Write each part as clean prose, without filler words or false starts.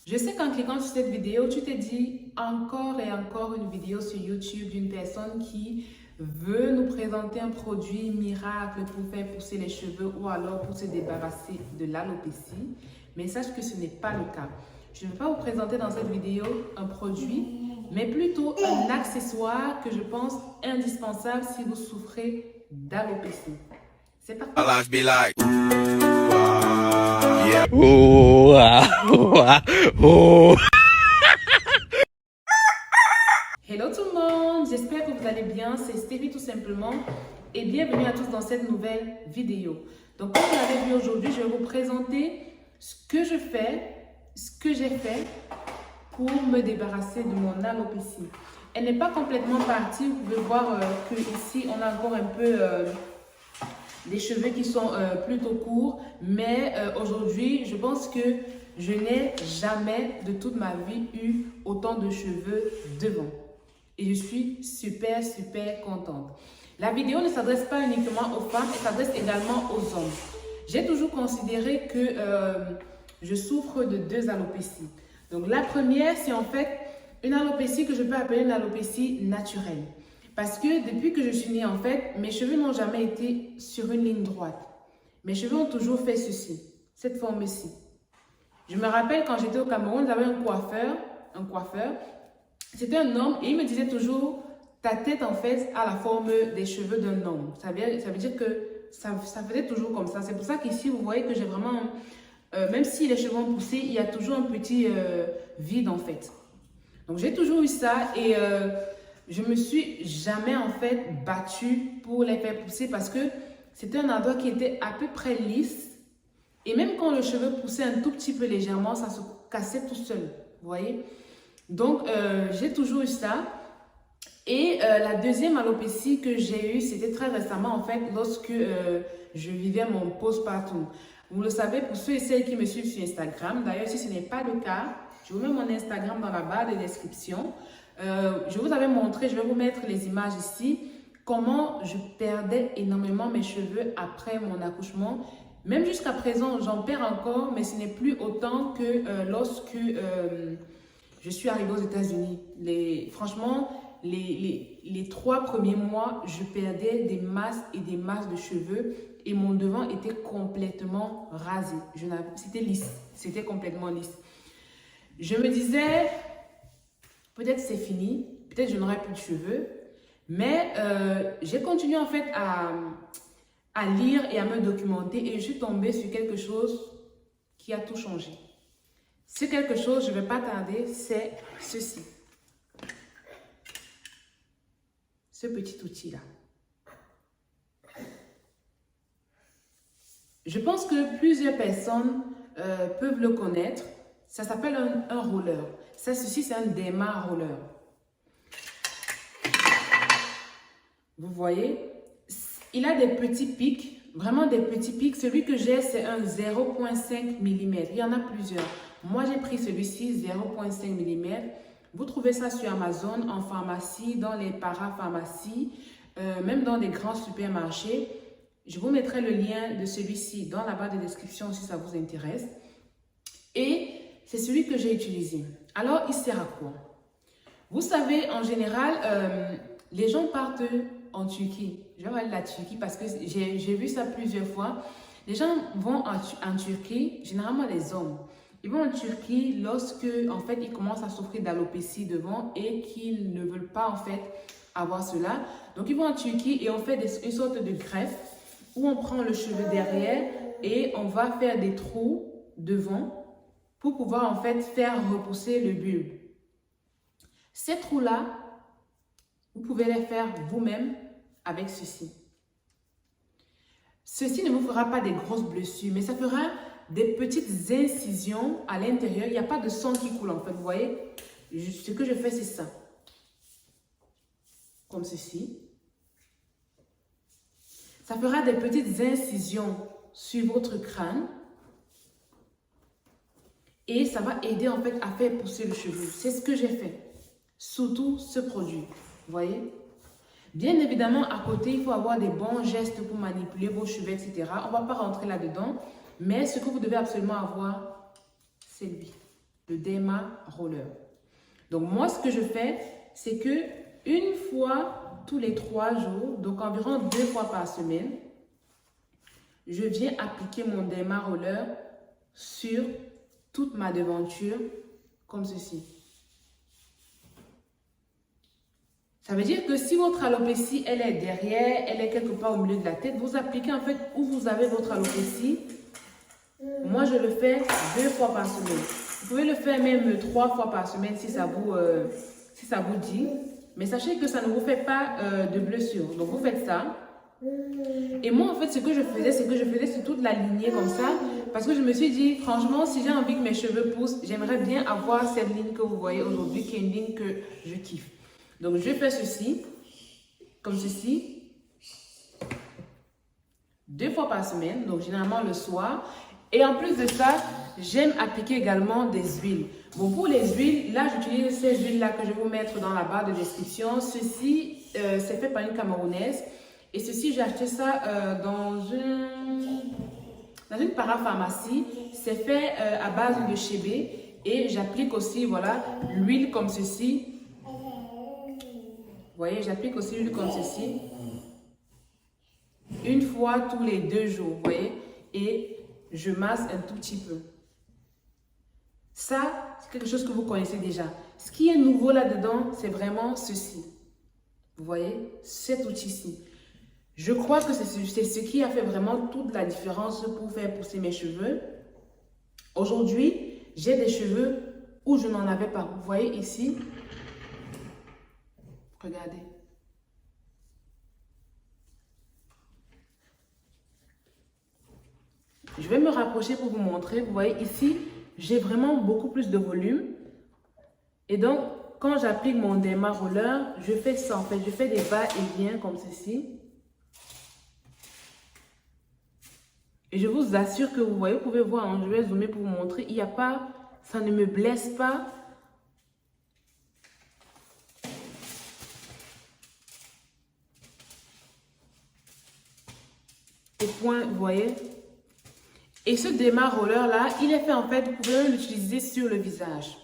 Je sais qu'en cliquant sur cette vidéo, tu t'es dit encore et encore une vidéo sur YouTube d'une personne qui veut nous présenter un produit miracle pour faire pousser les cheveux ou alors pour se débarrasser de l'alopécie. Mais sache que ce n'est pas le cas. Je ne vais pas vous présenter dans cette vidéo un produit, mais plutôt un accessoire que je pense indispensable si vous souffrez d'alopécie. C'est parti. Hello tout le monde, j'espère que vous allez bien, c'est Stevie tout simplement et bienvenue à tous dans cette nouvelle vidéo. Donc comme vous l'avez vu aujourd'hui, je vais vous présenter ce que je fais, ce que j'ai fait pour me débarrasser de mon alopécie. Elle n'est pas complètement partie, vous pouvez voir que ici on a encore un peu des cheveux qui sont plutôt courts, mais aujourd'hui je pense que je n'ai jamais de toute ma vie eu autant de cheveux devant. Et je suis super contente. La vidéo ne s'adresse pas uniquement aux femmes, elle s'adresse également aux hommes. J'ai toujours considéré que je souffre de deux alopécies. Donc la première, c'est en fait une alopécie que je peux appeler une alopécie naturelle. Parce que depuis que je suis née, en fait, mes cheveux n'ont jamais été sur une ligne droite. Mes cheveux ont toujours fait ceci, cette forme-ci. Je me rappelle quand j'étais au Cameroun, j'avais un coiffeur. C'était un homme et il me disait toujours, ta tête en fait a la forme des cheveux d'un homme. Ça veut dire que ça faisait toujours comme ça. C'est pour ça qu'ici, vous voyez que j'ai vraiment, même si les cheveux ont poussé, il y a toujours un petit vide en fait. Donc j'ai toujours eu ça et je me suis jamais en fait battue pour les faire pousser parce que c'était un endroit qui était à peu près lisse. Et même quand le cheveu poussait un tout petit peu légèrement, ça se cassait tout seul. Vous voyez? Donc, j'ai toujours eu ça. Et la deuxième alopécie que j'ai eue, c'était très récemment, en fait, lorsque je vivais mon postpartum. Vous le savez, pour ceux et celles qui me suivent sur Instagram, d'ailleurs, si ce n'est pas le cas, je vous mets mon Instagram dans la barre de description. Je vous avais montré, je vais vous mettre les images ici, comment je perdais énormément mes cheveux après mon accouchement. Même jusqu'à présent, j'en perds encore, mais ce n'est plus autant que lorsque je suis arrivée aux États-Unis. Franchement, les 3 premiers mois, je perdais des masses et des masses de cheveux et mon devant était complètement rasé. C'était lisse, c'était complètement lisse. Je me disais, peut-être c'est fini, peut-être je n'aurai plus de cheveux, mais j'ai continué en fait à lire et à me documenter et je suis tombée sur quelque chose qui a tout changé. C'est quelque chose, je ne vais pas tarder, c'est ceci. Ce petit outil-là. Je pense que plusieurs personnes peuvent le connaître. Ça s'appelle un roller. Ceci, c'est un Derma roller. Vous voyez? Il a des petits pics, vraiment des petits pics. Celui que j'ai, c'est un 0,5 mm. Il y en a plusieurs. Moi, j'ai pris celui-ci, 0,5 mm. Vous trouvez ça sur Amazon, en pharmacie, dans les parapharmacies, même dans des grands supermarchés. Je vous mettrai le lien de celui-ci dans la barre de description si ça vous intéresse. Et c'est celui que j'ai utilisé. Alors, il sert à quoi? Vous savez, en général, les gens partent en Turquie. Je vais aller à la Turquie parce que j'ai vu ça plusieurs fois. Les gens vont en Turquie, généralement les hommes. Ils vont en Turquie lorsque, en fait, ils commencent à souffrir d'alopécie devant et qu'ils ne veulent pas, en fait, avoir cela. Donc, ils vont en Turquie et on fait une sorte de greffe où on prend le cheveu derrière et on va faire des trous devant pour pouvoir, en fait, faire repousser le bulbe. Ces trous-là, vous pouvez les faire vous-même avec ceci. Ceci ne vous fera pas des grosses blessures, mais ça fera des petites incisions à l'intérieur. Il n'y a pas de sang qui coule en fait, vous voyez. Ce que je fais, c'est ça. Comme ceci. Ça fera des petites incisions sur votre crâne. Et ça va aider en fait à faire pousser le cheveu. C'est ce que j'ai fait. Surtout ce produit. Vous voyez. Bien évidemment, à côté, il faut avoir des bons gestes pour manipuler vos cheveux, etc. On ne va pas rentrer là-dedans. Mais ce que vous devez absolument avoir, c'est lui. le Derma Roller. Donc moi, ce que je fais, c'est que une fois tous les 3 jours, donc environ 2 fois par semaine, je viens appliquer mon Derma Roller sur toute ma devanture, comme ceci. Ça veut dire que si votre alopécie, elle est derrière, elle est quelque part au milieu de la tête, vous appliquez en fait où vous avez votre alopécie. Moi, je le fais 2 fois par semaine. Vous pouvez le faire même 3 fois par semaine si ça vous dit. Mais sachez que ça ne vous fait pas de blessure. Donc, vous faites ça. Et moi, en fait, ce que je faisais, c'est que je faisais sur toute la lignée comme ça. Parce que je me suis dit, franchement, si j'ai envie que mes cheveux poussent, j'aimerais bien avoir cette ligne que vous voyez aujourd'hui, qui est une ligne que je kiffe. Donc, je fais ceci, comme ceci, 2 fois par semaine, donc généralement le soir. Et en plus de ça, j'aime appliquer également des huiles. Bon, pour les huiles, là, j'utilise ces huiles-là que je vais vous mettre dans la barre de description. Ceci, c'est fait par une Camerounaise. Et ceci, j'ai acheté ça dans une parapharmacie. C'est fait à base de chébé. Et j'applique aussi, voilà, l'huile comme ceci. Vous voyez, j'applique aussi l'huile comme ceci. Une fois tous les 2 jours, vous voyez. Et je masse un tout petit peu. Ça, c'est quelque chose que vous connaissez déjà. Ce qui est nouveau là-dedans, c'est vraiment ceci. Vous voyez, cet outil-ci. Je crois que c'est ce qui a fait vraiment toute la différence pour faire pousser mes cheveux. Aujourd'hui, j'ai des cheveux où je n'en avais pas. Vous voyez ici. Regardez. Je vais me rapprocher pour vous montrer. Vous voyez ici, j'ai vraiment beaucoup plus de volume. Et donc, quand j'applique mon Derma Roller, je fais ça en fait. Je fais des va-et-vient comme ceci. Et je vous assure que vous voyez, vous pouvez voir, hein, je vais zoomer pour vous montrer. Il n'y a pas, ça ne me blesse pas. Au point, vous voyez. Et ce Derma Roller là, il est fait en fait, vous pouvez l'utiliser sur le visage.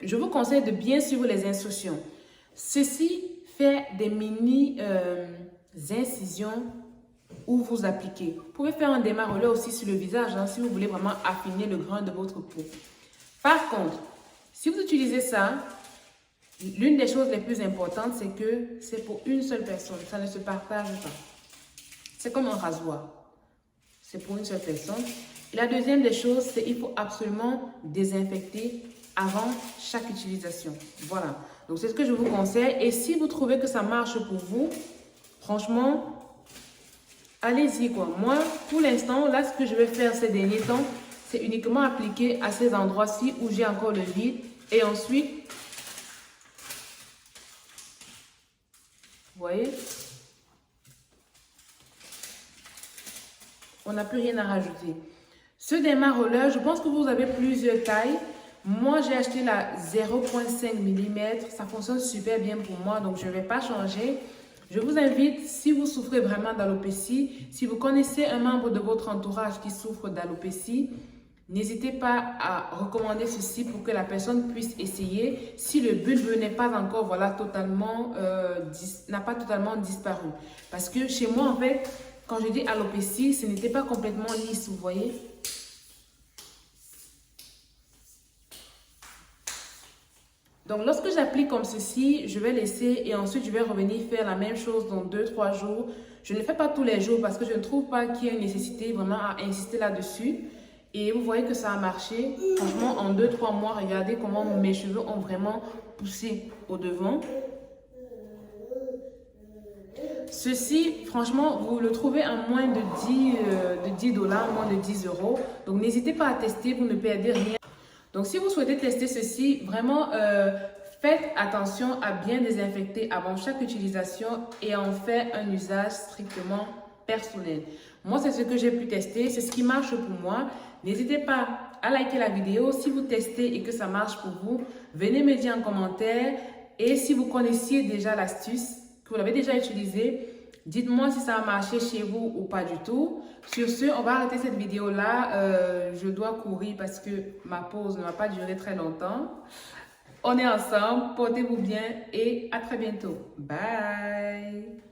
Je vous conseille de bien suivre les instructions. Ceci fait des mini incisions où vous appliquez. Vous pouvez faire un Derma Roller aussi sur le visage hein, si vous voulez vraiment affiner le grain de votre peau. Par contre, si vous utilisez ça, l'une des choses les plus importantes, c'est que c'est pour une seule personne. Ça ne se partage pas. C'est comme un rasoir. C'est pour une seule personne. Et la deuxième des choses, c'est qu'il faut absolument désinfecter avant chaque utilisation. Voilà. Donc, c'est ce que je vous conseille. Et si vous trouvez que ça marche pour vous, franchement, allez-y quoi. Moi, pour l'instant, là, ce que je vais faire ces derniers temps, c'est uniquement appliquer à ces endroits-ci où j'ai encore le vide. Et ensuite, vous voyez, on n'a plus rien à rajouter. Ce Derma Roller, je pense que vous avez plusieurs tailles. Moi, j'ai acheté la 0,5 mm. Ça fonctionne super bien pour moi, donc je ne vais pas changer. Je vous invite, si vous souffrez vraiment d'alopécie, si vous connaissez un membre de votre entourage qui souffre d'alopécie, n'hésitez pas à recommander ceci pour que la personne puisse essayer si le bulbe n'est pas encore voilà, n'a pas totalement disparu. Parce que chez moi, en fait, quand je dis alopécie, ce n'était pas complètement lisse, vous voyez. Donc, lorsque j'applique comme ceci, je vais laisser et ensuite je vais revenir faire la même chose dans 2-3 jours. Je ne le fais pas tous les jours parce que je ne trouve pas qu'il y ait une nécessité vraiment à insister là-dessus. Et vous voyez que ça a marché. Franchement, en 2-3 mois, regardez comment mes cheveux ont vraiment poussé au devant. Ceci, franchement, vous le trouvez à moins de 10 $, moins de 10 €. Donc, n'hésitez pas à tester, vous ne perdez rien. Donc, si vous souhaitez tester ceci, vraiment, faites attention à bien désinfecter avant chaque utilisation et en faire un usage strictement personnel. Moi, c'est ce que j'ai pu tester, c'est ce qui marche pour moi. N'hésitez pas à liker la vidéo. Si vous testez et que ça marche pour vous, venez me dire en commentaire. Et si vous connaissiez déjà l'astuce, que vous l'avez déjà utilisée, Dites-moi si ça a marché chez vous ou pas du tout. Sur ce, on va arrêter cette vidéo-là. Je dois courir parce que ma pause ne va pas durer très longtemps. On est ensemble, portez-vous bien et à très bientôt. Bye!